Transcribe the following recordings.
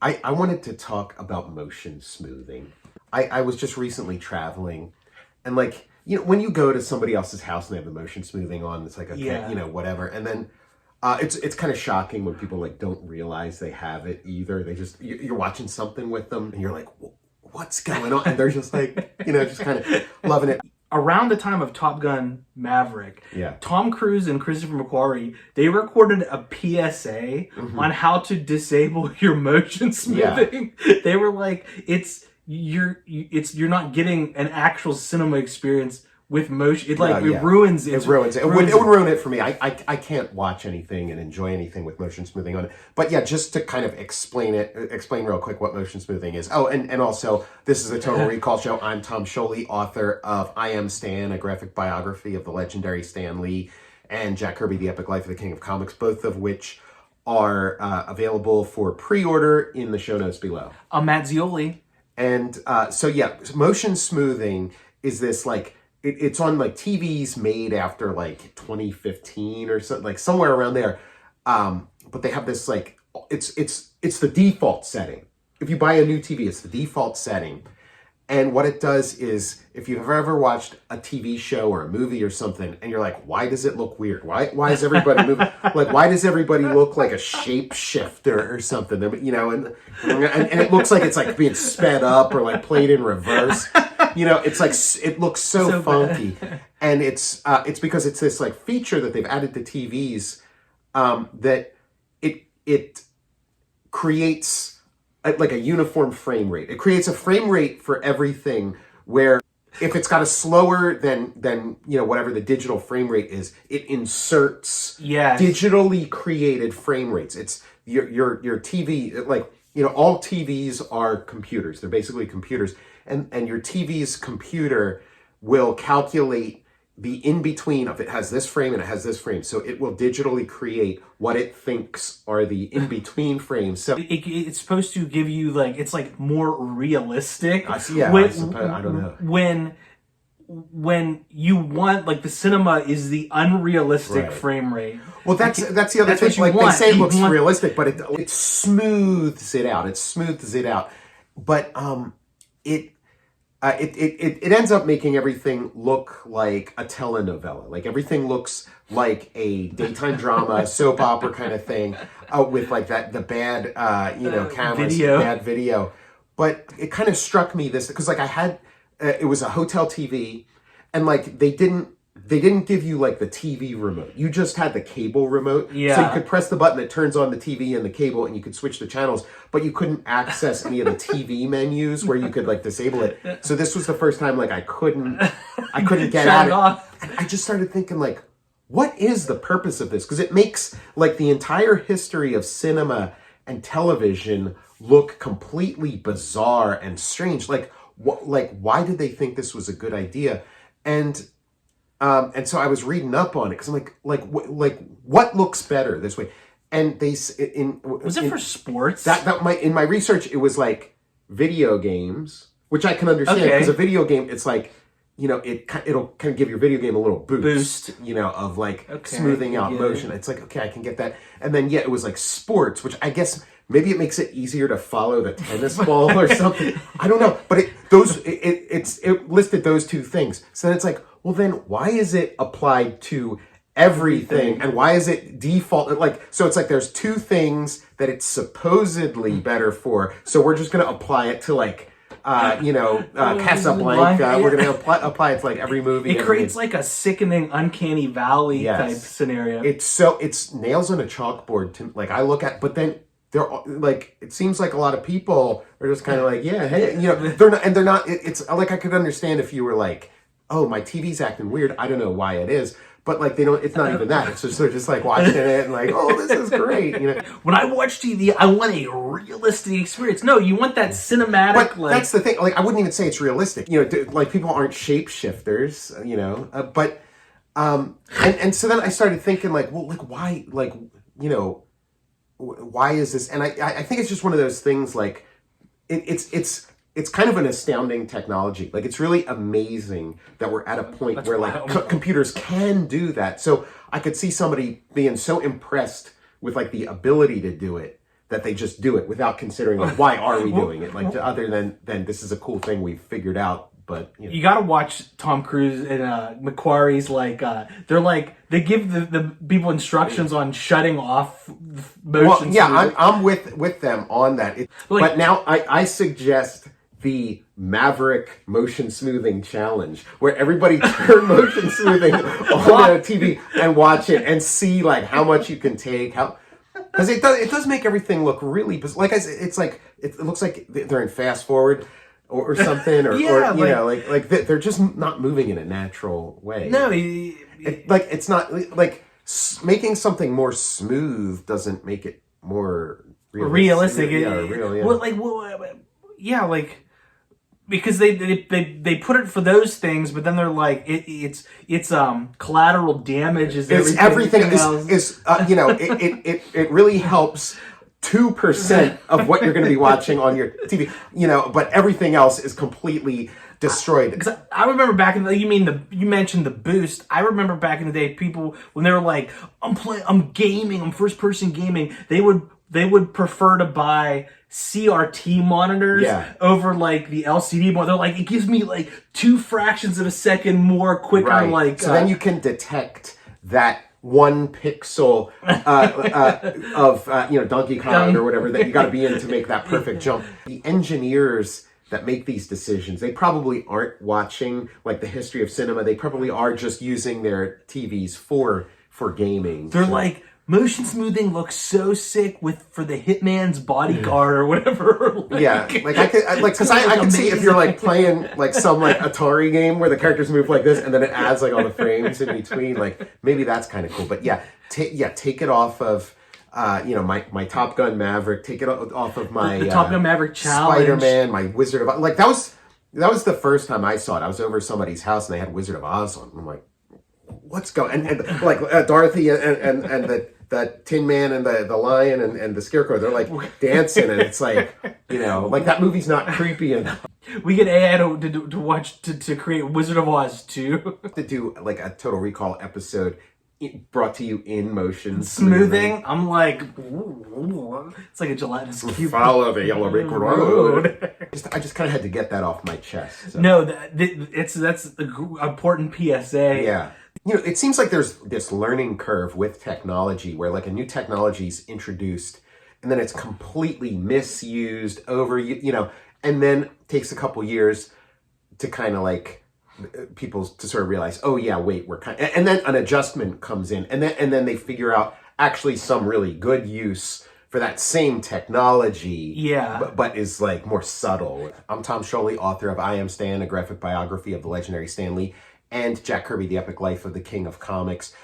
I wanted to talk about motion smoothing. I was just recently traveling, and like, you know, when you go to somebody else's house and they have the motion smoothing on, it's like, okay, Yeah. you know, whatever. And then it's kind of shocking when people like don't realize they have it either. They just, you're watching something with them and you're like, what's going on? And they're just like, you know, just kind of loving it. Around the time of Top Gun Maverick, Yeah. Tom Cruise and Christopher McQuarrie, they recorded a PSA on how to disable your motion smoothing. Yeah. They were like, you're not getting an actual cinema experience with motion. It ruins it. It ruins it. It would ruin it for me. I can't watch anything and enjoy anything with motion smoothing on it. But yeah, just to kind of explain real quick what motion smoothing is. Oh, and also, this is a Total Recall show. I'm Tom Scioli, author of I Am Stan, a graphic biography of the legendary Stan Lee, and Jack Kirby, The Epic Life of the King of Comics, both of which are available for pre-order in the show notes below. I'm Matt Zeoli. And so yeah, motion smoothing is this like, it's on like TVs made after like 2015 or something, like somewhere around there. But they have this like, it's the default setting. If you buy a new TV, it's the default setting. And what it does is, if you've ever watched a TV show or a movie or something, and you're like, why does it look weird? Why is everybody moving? Like, why does everybody look like a shapeshifter or something? You know, and it looks like it's like being sped up or like played in reverse. You know, it's like, it looks so funky. And it's because it's this like feature that they've added to TVs that it creates like a uniform frame rate. It creates a frame rate for everything where if it's got a slower than you know, whatever the digital frame rate is, it inserts digitally created frame rates. It's your TV, like, you know, all TVs are computers. They're basically computers. And your TV's computer will calculate the in-between of it has this frame and it has this frame. So it will digitally create what it thinks are the in-between frames. So it's supposed to give you like, it's like more realistic. I don't know. When you want, like, the cinema is the unrealistic frame rate. Well, that's the other thing. Like, they say it looks realistic, but it smooths it out. It smooths it out. But it ends up making everything look like a telenovela. Like, everything looks like a daytime drama, soap opera kind of thing, with like the bad cameras, bad video. But it kind of struck me this, because like I had it was a hotel TV, and like they didn't give you like the TV remote. You just had the cable remote. Yeah. So you could press the button that turns on the TV and the cable, and you could switch the channels, but you couldn't access any of the TV menus where you could like disable it. So this was the first time like I couldn't get at it. And I just started thinking like, what is the purpose of this? Because it makes like the entire history of cinema and television look completely bizarre and strange. Like, why did they think this was a good idea? And so I was reading up on it because I'm like what looks better this way? And was it for sports? In my research it was like video games, which I can understand because a video game, it's like, you know, it'll kind of give your video game a little boost, you know, of like smoothing out motion. It's like, okay, I can get that. And then it was like sports, which I guess maybe it makes it easier to follow the tennis ball or something. I don't know, but it listed those two things. So then it's like, well, then why is it applied to everything, and why is it default? Like, so it's like there's two things that it's supposedly better for, so we're just going to apply it to like Casablanca. We're going to apply it to like every movie. It creates like a sickening uncanny valley type scenario. It's nails on a chalkboard to like, I look at, but then they're like, it seems like a lot of people are just kind of like, yeah, hey, you know, they're not, it's like, I could understand if you were like, oh, my TV's acting weird, I don't know why it is. But like, it's not even that. It's just, they're just like watching it and like, oh, this is great. You know, when I watch TV, I want a realistic experience. No, you want that cinematic. But that's the thing. Like, I wouldn't even say it's realistic. You know, like people aren't shapeshifters. You know, and so then I started thinking like, well, like why, like, you know, why is this? And I think it's just one of those things. Like, it's kind of an astounding technology. Like, it's really amazing that we're at a point where like computers can do that. So I could see somebody being so impressed with like the ability to do it that they just do it without considering like, why are we doing it? Like other than this is a cool thing we've figured out. But you got to watch Tom Cruise and Macquarie's they give the people instructions on shutting off motion. Well, yeah, I'm with them on that. But now I suggest the Maverick motion smoothing challenge, where everybody turn motion smoothing on a TV and watch it and see like how much you can take. Because it does make everything look really, like I said, it's like it looks like they're in fast forward. Or something, or you know, like they're just not moving in a natural way. No, it's not like making something more smooth doesn't make it more realistic. Real. Yeah. Because they put it for those things, but then they're like it's collateral damage is everything else. It really helps 2% of what you're going to be watching on your TV, but everything else is completely destroyed. Because I remember back in the you mentioned the boost. I remember back in the day, people when they were like, I'm gaming, I'm first person gaming. They would prefer to buy CRT monitors over like the LCD monitor. They're like, it gives me like 2 fractions of a second more quicker. Right. Like so then you can detect that 1 pixel of Donkey Kong or whatever that you got to be in to make that perfect jump. The engineers that make these decisions, they probably aren't watching like the history of cinema. They probably are just using their TVs for gaming. They're like, motion smoothing looks so sick for the Hitman's Bodyguard or whatever. Because I can see if you're like playing like some like Atari game where the characters move like this and then it adds like all the frames in between. Like maybe that's kind of cool. But take it off of my Top Gun Maverick. Take it off of my the Top Gun Maverick challenge. Spider-Man, my Wizard of Oz. Like that was the first time I saw it. I was over somebody's house and they had Wizard of Oz on. I'm like, what's going and like Dorothy and the Tin Man and the Lion and the Scarecrow, they're like dancing and it's like, like that movie's not creepy enough. We get AI to watch to create Wizard of Oz 2. To do like a Total Recall episode brought to you in motion smoothing. I'm like, ooh, it's like a gelatinous cube. Follow the yellow brick road. I just kind of had to get that off my chest. So. No, that's an important PSA. Yeah. It seems like there's this learning curve with technology where like a new technology is introduced and then it's completely misused and then takes a couple years to kind of like people to sort of realize, oh yeah, wait, and then an adjustment comes in and then they figure out actually some really good use for that same technology. Yeah. But is like more subtle. I'm Tom Scioli, author of I Am Stan, a graphic biography of the legendary Stan Lee, and Jack Kirby, The Epic Life of the King of Comics,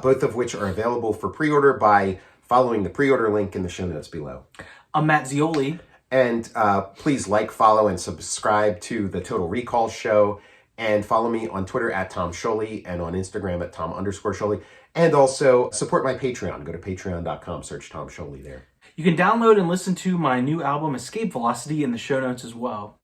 both of which are available for pre-order by following the pre-order link in the show notes below. I'm Matt Zeoli. And please like, follow, and subscribe to the Total Recall Show. And follow me on Twitter at Tom Scioli and on Instagram at Tom_Scioli. And also support my Patreon. Go to patreon.com, search Tom Scioli there. You can download and listen to my new album, Escape Velocity, in the show notes as well.